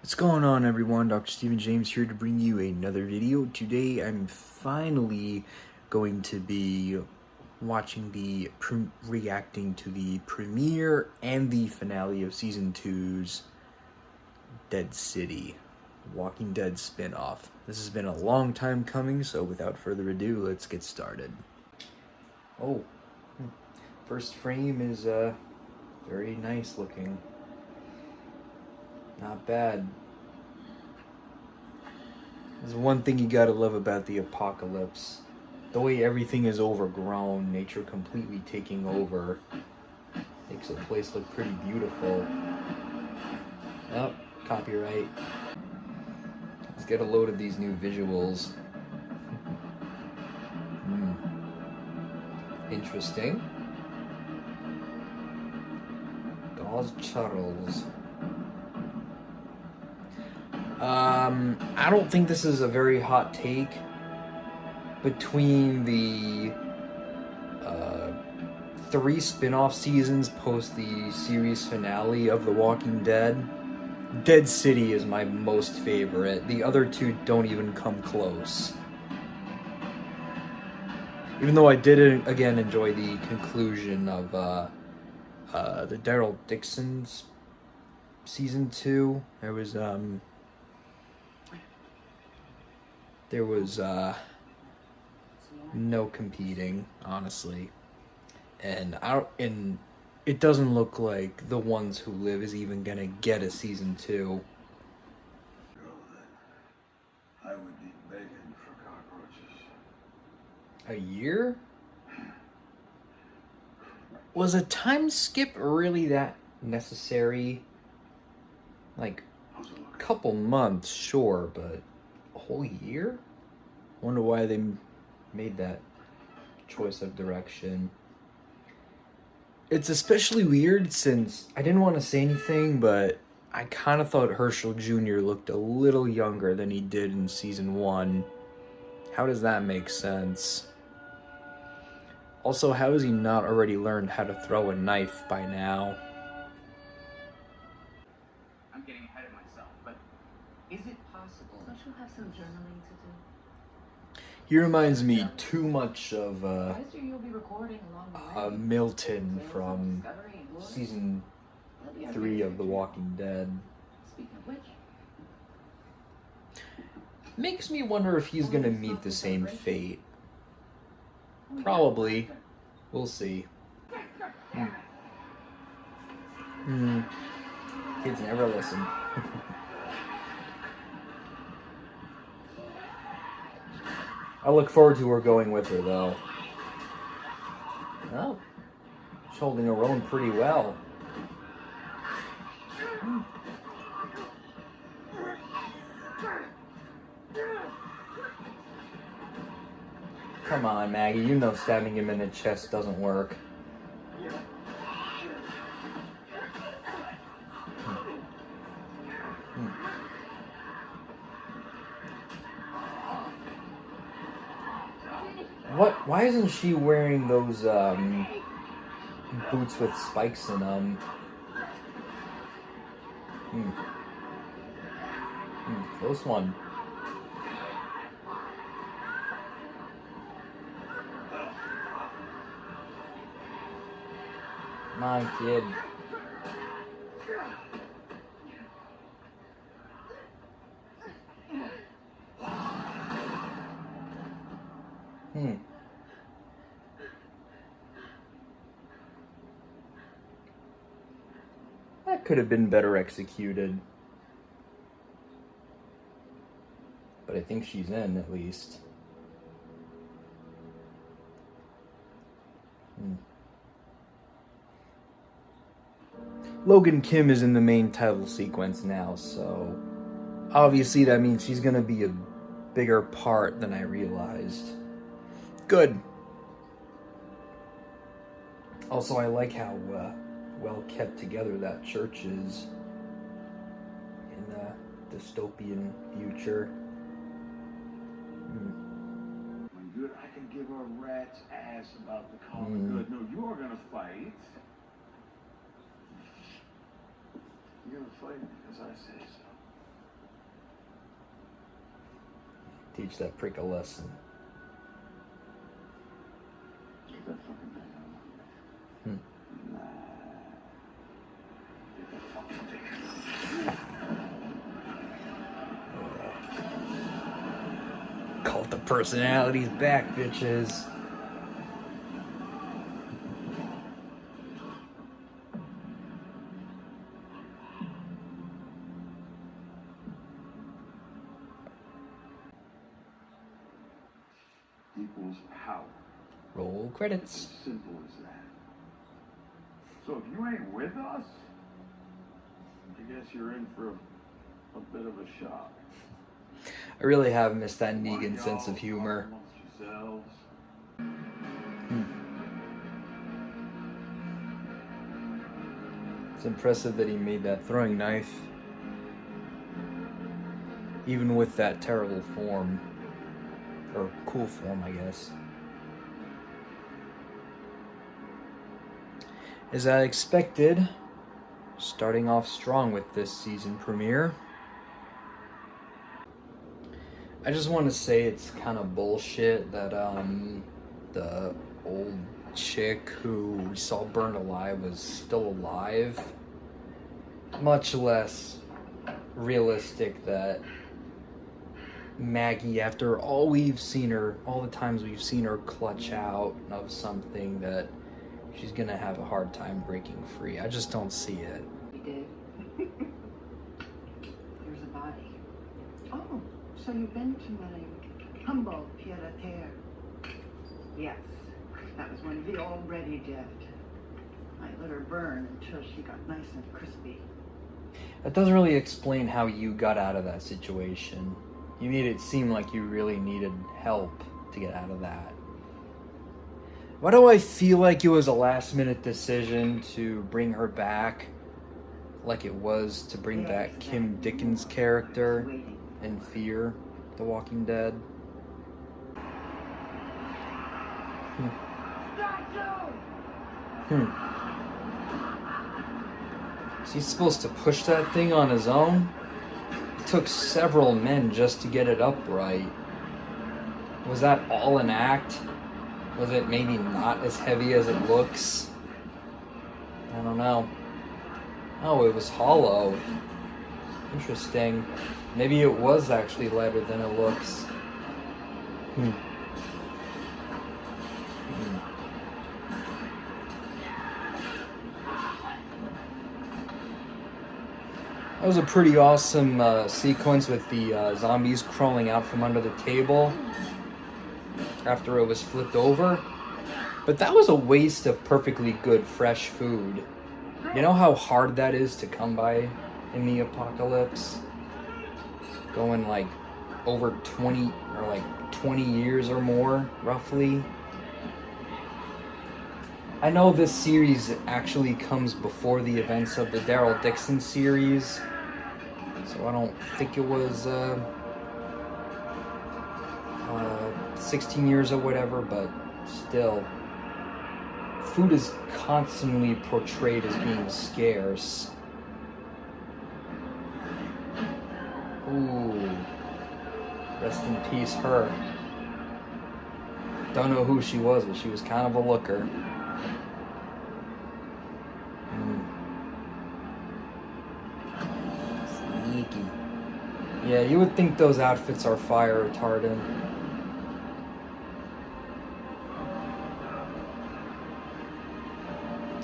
What's going on, everyone? Dr. Stephen James here to bring you another video. Today I'm finally going to be reacting to the premiere and the finale of Season 2's Dead City, Walking Dead spinoff. This has been a long time coming, so without further ado, let's get started. Oh, first frame is very nice looking. Not bad. There's one thing you gotta love about the apocalypse. The way everything is overgrown, nature completely taking over, makes the place look pretty beautiful. Oh, copyright. Let's get a load of these new visuals. Interesting. Gauze Charles. I don't think this is a very hot take. Between the 3 spin-off seasons post the series finale of The Walking Dead, Dead City is my most favorite. The other 2 don't even come close. Even though I did again enjoy the conclusion of the Daryl Dixon's season 2. There was no competing, honestly, and it doesn't look like The Ones Who Live is even gonna get a season 2. I would be begging for cockroaches. A year? Was a time skip really that necessary? Like, a couple months, sure, but a whole year? Wonder why they made that choice of direction. It's especially weird since I didn't want to say anything, but I kind of thought Herschel Jr. looked a little younger than he did in season 1. How does that make sense? Also, how has he not already learned how to throw a knife by now? I'm getting ahead of myself, but is it possible? Don't you have some journaling to do? He reminds me too much of You'll be recording along the way. Milton from season 3 of The Walking Dead. Speaking of which, Makes me wonder if he's gonna meet the same fate. Probably. We'll see. Kids never listen. I look forward to her going with her, though. Oh, she's holding her own pretty well. Come on, Maggie, you know stabbing him in the chest doesn't work. What? Why isn't she wearing those boots with spikes in them? Close one. Come on, kid. That could have been better executed. But I think she's in, at least. Logan Kim is in the main title sequence now, so obviously that means she's gonna be a bigger part than I realized. Good. Also, I like how well kept together that church is in the dystopian future. When good, I can give a rat's ass about the common good. No, you are gonna fight. You're gonna fight because I say so. Teach that prick a lesson. Get that fucking thing out of my face. Nah. Get that fucking thing out of my face. Cult of personalities back, bitches. Equals power. Roll credits. Simple as that. So if you ain't with us, I guess you're in for a bit of a shock. I really have missed that Negan sense of humor. Amongst yourselves. It's impressive that he made that throwing knife. Even with that terrible form. Or cool form, I guess. As I expected, starting off strong with this season premiere. I just want to say it's kind of bullshit that the old chick who we saw burned alive was still alive. Much less realistic that Maggie, after all we've seen her, all the times we've seen her clutch out of something, that she's gonna have a hard time breaking free. I just don't see it. We did. There's a body. Oh, so you've been to my humble pied-à-terre. Yes, that was one we already did. I let her burn until she got nice and crispy. That doesn't really explain how you got out of that situation. You made it seem like you really needed help to get out of that. Why do I feel like it was a last-minute decision to bring her back, like it was to bring back Kim Dickens' character in Fear, The Walking Dead? Is he supposed to push that thing on his own? It took several men just to get it upright. Was that all an act? Was it maybe not as heavy as it looks? I don't know. Oh, it was hollow. Interesting. Maybe it was actually lighter than it looks. That was a pretty awesome sequence with the zombies crawling out from under the table after it was flipped over. But that was a waste of perfectly good fresh food. You know how hard that is to come by in the apocalypse? Going like over 20 or like 20 years or more, roughly. I know this series actually comes before the events of the Daryl Dixon series, so I don't think it was 16 years or whatever, but still. Food is constantly portrayed as being scarce. Ooh. Rest in peace, her. Don't know who she was, but she was kind of a looker. Sneaky. Yeah, you would think those outfits are fire retardant.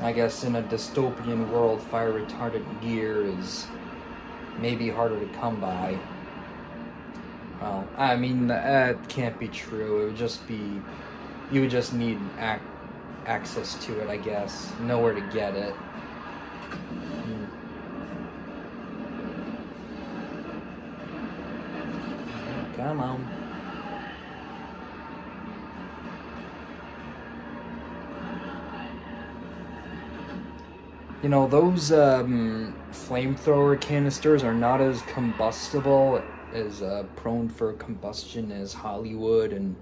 I guess in a dystopian world, fire retardant gear is maybe harder to come by. Well, I mean, that can't be true. It would just be, you would just need access to it, I guess. Nowhere to get it. Come on. You know, those flamethrower canisters are not as combustible, as prone for combustion as Hollywood and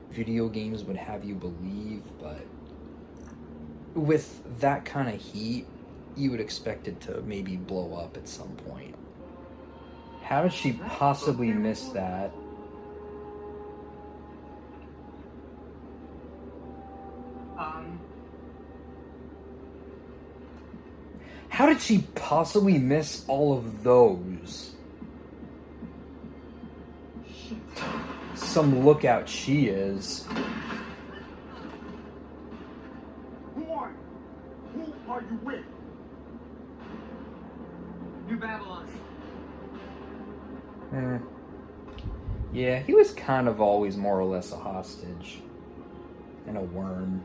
video games would have you believe, but with that kind of heat, you would expect it to maybe blow up at some point. How did she possibly miss that? How did she possibly miss all of those? Some lookout she is. Who are you? Who are you with? New Babylon. Yeah, he was kind of always more or less a hostage. And a worm.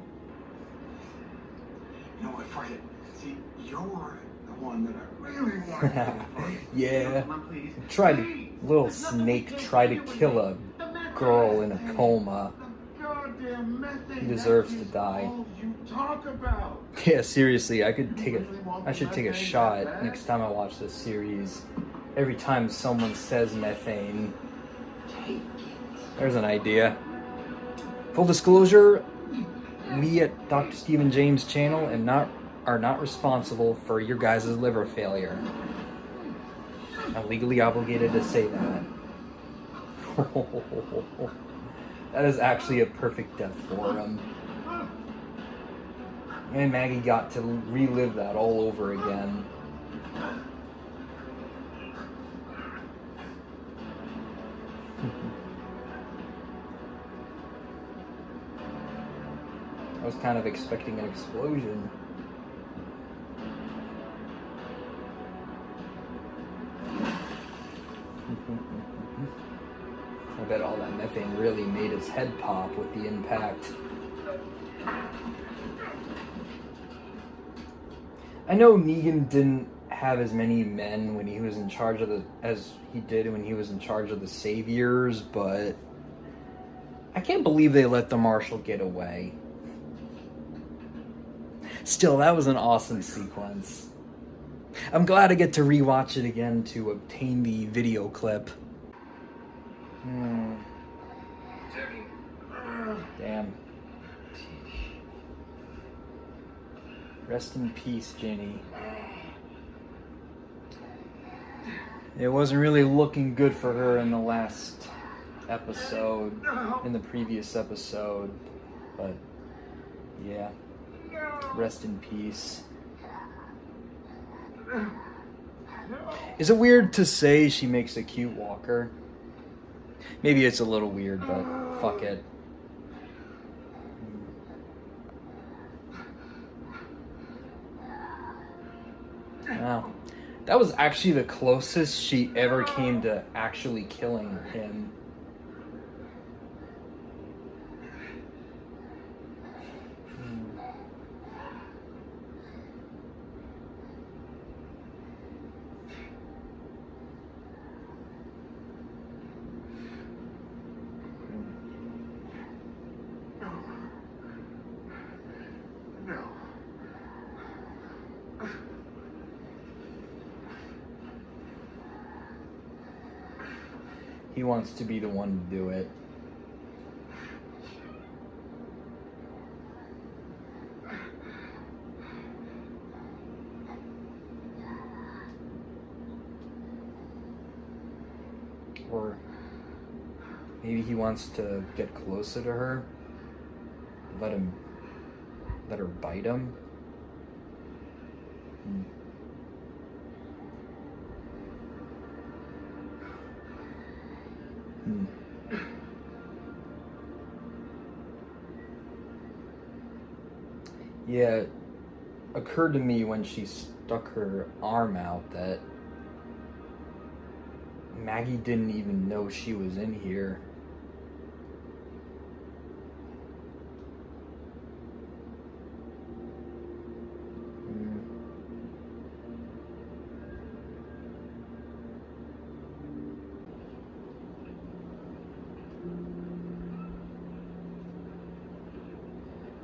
You know what, Fred? See, you're the one that I really want to fight. Yeah. Come on, please. Tried Please. little There's nothing we snake can't tried to do with kill it. a girl in a coma. The goddamn methane. He deserves that to is die. all you talk about. Yeah, seriously, I should take a shot next time I watch this series. Every time someone says methane. There's an idea. Full disclosure, we at Dr. Stephen James channel are not responsible for your guys' liver failure. I'm legally obligated to say that. That is actually a perfect death for him. And Maggie got to relive that all over again. I was kind of expecting an explosion. I bet all that methane really made his head pop with the impact. I know Negan didn't have as many men when he was in charge of as he did when he was in charge of the Saviors, but I can't believe they let the Marshal get away. Still, that was an awesome sequence. I'm glad I get to rewatch it again to obtain the video clip. Damn. Rest in peace, Jenny. It wasn't really looking good for her in the last episode, in the previous episode, but yeah. Rest in peace. Is it weird to say she makes a cute walker? Maybe it's a little weird, but fuck it. Wow. That was actually the closest she ever came to actually killing him. No. He wants to be the one to do it. Or maybe he wants to get closer to her. Let her bite him. Yeah, it occurred to me when she stuck her arm out that Maggie didn't even know she was in here.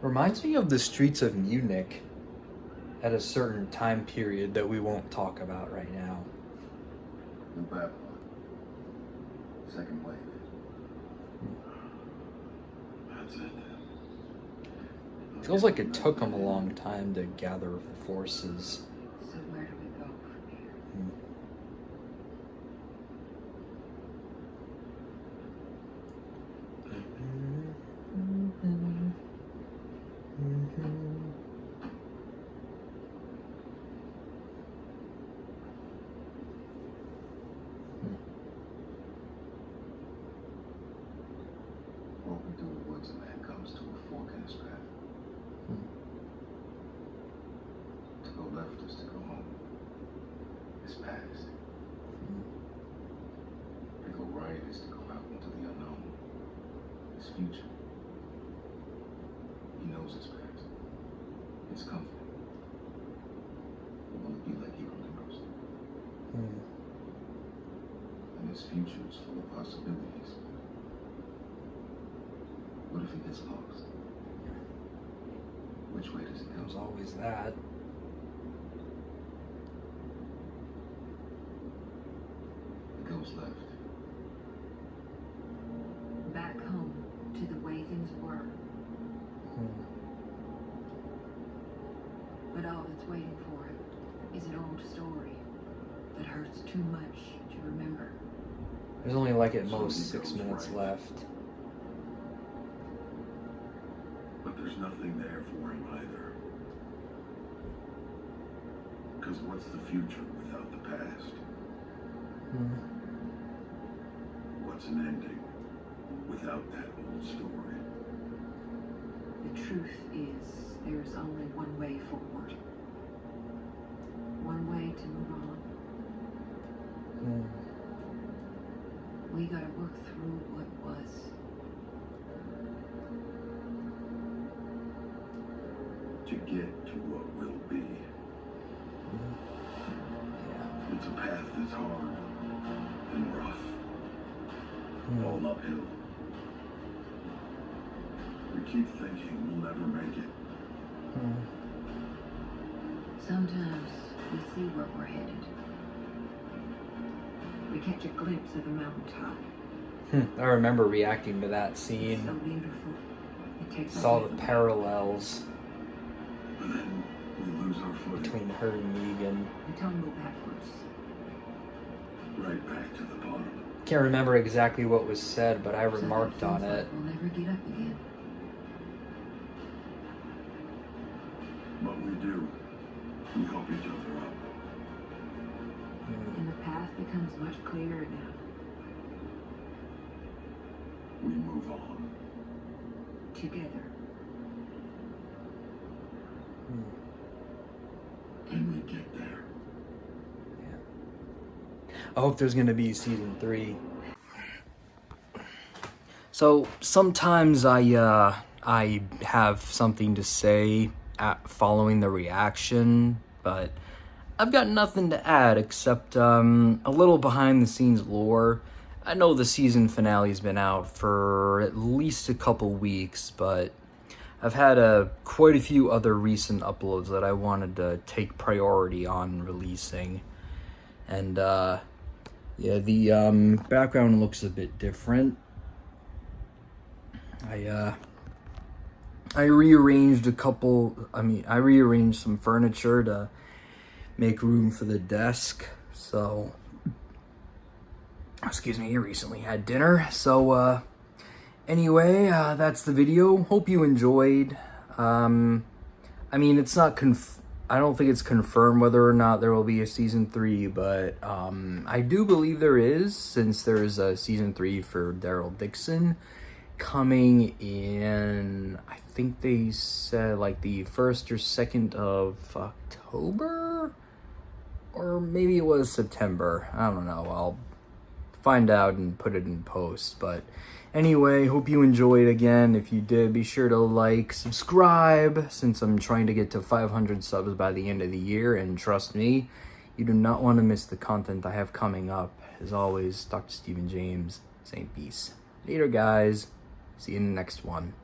Reminds me of the streets of Munich at a certain time period that we won't talk about right now. New Babylon. Second wave. That's it. Feels like it took them a long time to gather forces. So where do we go from here? once a man comes to a fork in his path. To go left is to go home. It's past. To go right is to go out into the unknown. It's future. He knows his past. It's comfort. It won't be like he remembers. And his future is full of possibilities. What if he gets lost? Which way does he go? There's always that. He goes left. Back home to the way things were. But all that's waiting for him is an old story that hurts too much to remember. There's only like at most 6 minutes left. But there's nothing there for him either. Because what's the future without the past? What's an ending without that old story? The truth is, there's only one way forward. One way to move on. We gotta work through what was. To get to what will be. It's a path that's hard and rough. All uphill. We keep thinking we'll never make it. Sometimes we see where we're headed. We catch a glimpse of the mountaintop. I remember reacting to that It's scene. so beautiful. It takes Saw away the from parallels But then we lose our footing. between her and Negan. We tumble backwards. Right back to the bottom. Can't remember exactly what was said, but I So remarked feels on like it. we'll never get up again. But we do. We help each other up. And the path becomes much clearer now. We move on. Together. And we get there. I hope there's gonna be season 3. So sometimes I have something to say following the reaction, but I've got nothing to add except a little behind the scenes lore. I know the season finale's been out for at least a couple weeks, but I've had quite a few other recent uploads that I wanted to take priority on releasing. And yeah, the background looks a bit different. I rearranged I rearranged some furniture to make room for the desk. So, excuse me, I recently had dinner. So, anyway, that's the video. Hope you enjoyed. I mean, it's not I don't think it's confirmed whether or not there will be a season 3, but I do believe there is, since there is a season 3 for Daryl Dixon coming in, I think they said like the 1st or 2nd of October, or maybe it was September. I don't know. I'll find out and put it in post. But anyway, hope you enjoyed. Again, if you did, be sure to like, subscribe, since I'm trying to get to 500 subs by the end of the year, and trust me, you do not want to miss the content I have coming up. As always, Dr. Stephen James saying peace. Later, guys. See you in the next one.